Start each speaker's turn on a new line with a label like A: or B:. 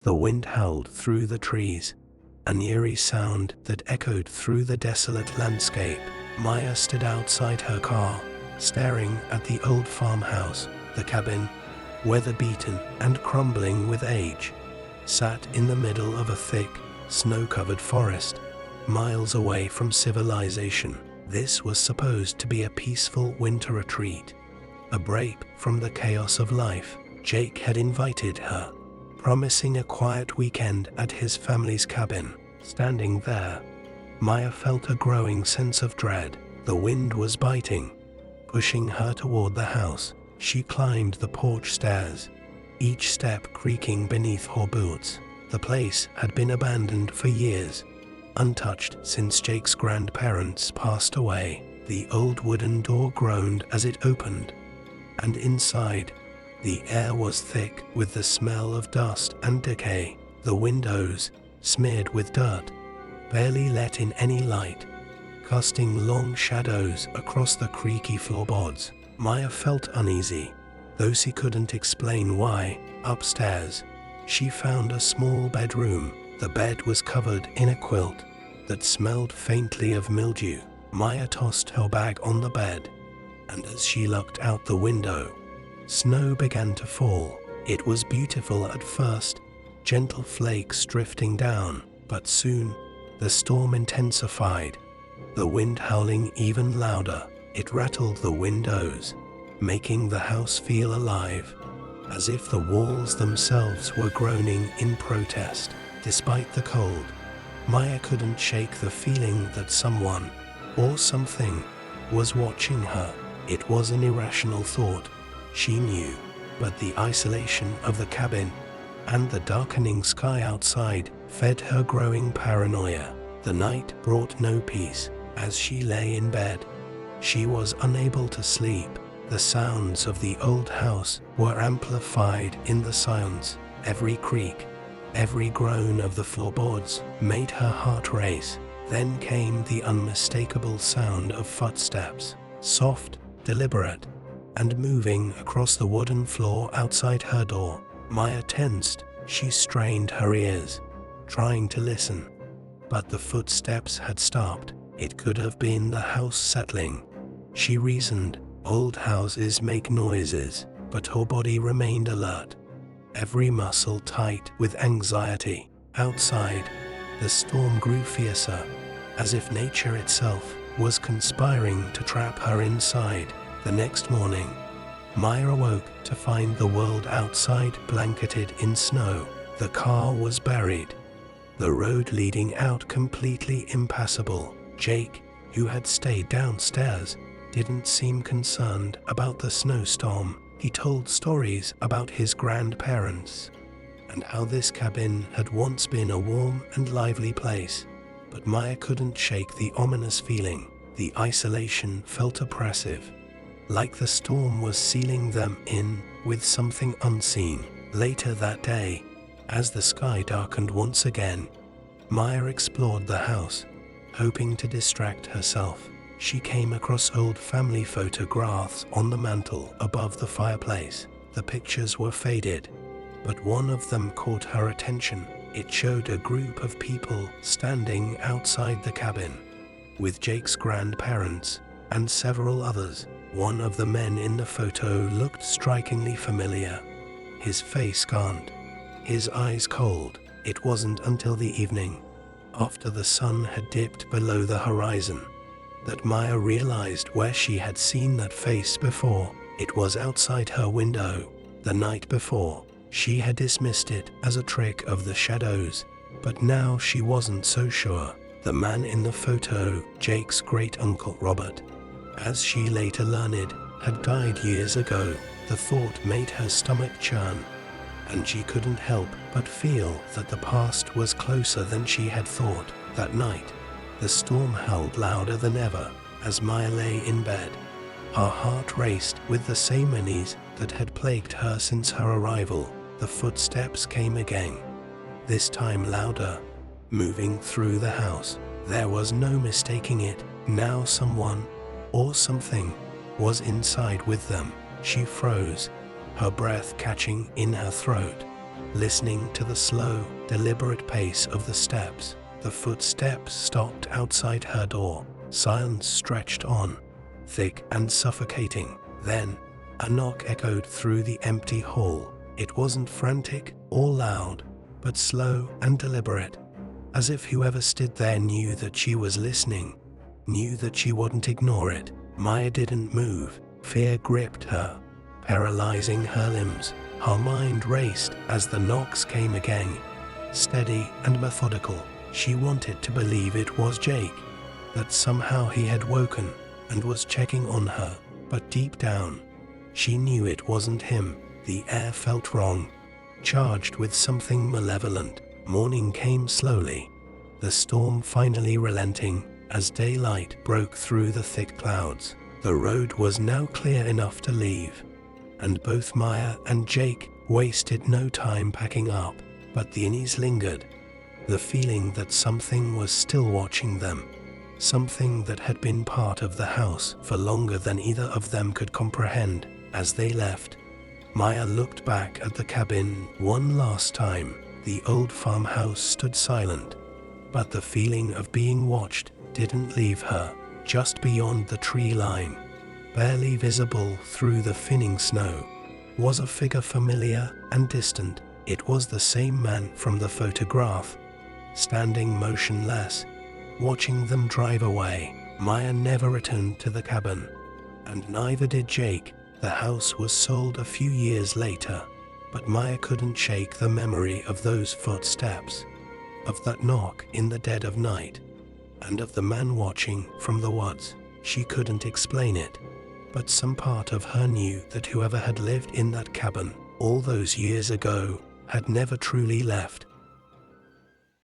A: The wind howled through the trees, an eerie sound that echoed through the desolate landscape. Maya stood outside her car, staring at the old farmhouse. The cabin, weather-beaten and crumbling with age, sat in the middle of a thick, snow-covered forest, miles away from civilization. This was supposed to be a peaceful winter retreat, a break from the chaos of life. Jake had invited her, promising a quiet weekend at his family's cabin. Standing there, Maya felt a growing sense of dread. The wind was biting, pushing her toward the house. She climbed the porch stairs, each step creaking beneath her boots. The place had been abandoned for years, untouched since Jake's grandparents passed away. The old wooden door groaned as it opened, and inside, the air was thick with the smell of dust and decay. The windows, smeared with dirt, barely let in any light, casting long shadows across the creaky floorboards. Maya felt uneasy, though she couldn't explain why. Upstairs, she found a small bedroom. The bed was covered in a quilt that smelled faintly of mildew. Maya tossed her bag on the bed, and as she looked out the window, snow began to fall. It was beautiful at first, gentle flakes drifting down, but soon the storm intensified, the wind howling even louder. It rattled the windows, making the house feel alive, as if the walls themselves were groaning in protest. Despite the cold, Maya couldn't shake the feeling that someone, or something, was watching her. It was an irrational thought, she knew, but the isolation of the cabin and the darkening sky outside fed her growing paranoia. The night brought no peace. As she lay in bed, she was unable to sleep. The sounds of the old house were amplified in the silence. Every creak, every groan of the floorboards made her heart race. Then came the unmistakable sound of footsteps, soft, deliberate, and moving across the wooden floor outside her door. Maya tensed. She strained her ears, trying to listen, but the footsteps had stopped. It could have been the house settling, she reasoned. Old houses make noises, but her body remained alert, every muscle tight with anxiety. Outside, the storm grew fiercer, as if nature itself was conspiring to trap her inside. The next morning, Maya awoke to find the world outside blanketed in snow. The car was buried, the road leading out completely impassable. Jake, who had stayed downstairs, didn't seem concerned about the snowstorm. He told stories about his grandparents and how this cabin had once been a warm and lively place. But Maya couldn't shake the ominous feeling. The isolation felt oppressive, like the storm was sealing them in with something unseen. Later that day, as the sky darkened once again, Maya explored the house, hoping to distract herself. She came across old family photographs on the mantel above the fireplace. The pictures were faded, but one of them caught her attention. It showed a group of people standing outside the cabin, with Jake's grandparents and several others. One of the men in the photo looked strikingly familiar, his face gaunt, his eyes cold. It wasn't until the evening, after the sun had dipped below the horizon, that Maya realized where she had seen that face before. It was outside her window. The night before, she had dismissed it as a trick of the shadows, but now she wasn't so sure. The man in the photo, Jake's great-uncle Robert, as she later learned, had died years ago. The thought made her stomach churn, and she couldn't help but feel that the past was closer than she had thought. That night, the storm howled louder than ever. As Maya lay in bed, her heart raced with the same unease that had plagued her since her arrival. The footsteps came again, this time louder, moving through the house. There was no mistaking it. Now someone, or something, was inside with them. She froze, her breath catching in her throat. listening to the slow, deliberate pace of the steps. The footsteps stopped outside her door. Silence stretched on, thick and suffocating. Then, a knock echoed through the empty hall. It wasn't frantic or loud, but slow and deliberate, as if whoever stood there knew that she was listening, knew that she wouldn't ignore it. Maya didn't move. Fear gripped her, paralyzing her limbs. Her mind raced as the knocks came again, steady and methodical. She wanted to believe it was Jake, that somehow he had woken and was checking on her, but deep down, she knew it wasn't him. The air felt wrong, charged with something malevolent. Morning came slowly, the storm finally relenting as daylight broke through the thick clouds. The road was now clear enough to leave, and both Maya and Jake wasted no time packing up. But the unease lingered, the feeling that something was still watching them, something that had been part of the house for longer than either of them could comprehend. As they left, Maya looked back at the cabin one last time. The old farmhouse stood silent, but the feeling of being watched didn't leave her. Just beyond the tree line, barely visible through the thinning snow, was a figure familiar and distant. It was the same man from the photograph, standing motionless, watching them drive away. Maya never returned to the cabin, and neither did Jake. The house was sold a few years later, but Maya couldn't shake the memory of those footsteps, of that knock in the dead of night, and of the man watching from the woods. She couldn't explain it, but some part of her knew that whoever had lived in that cabin all those years ago had never truly left.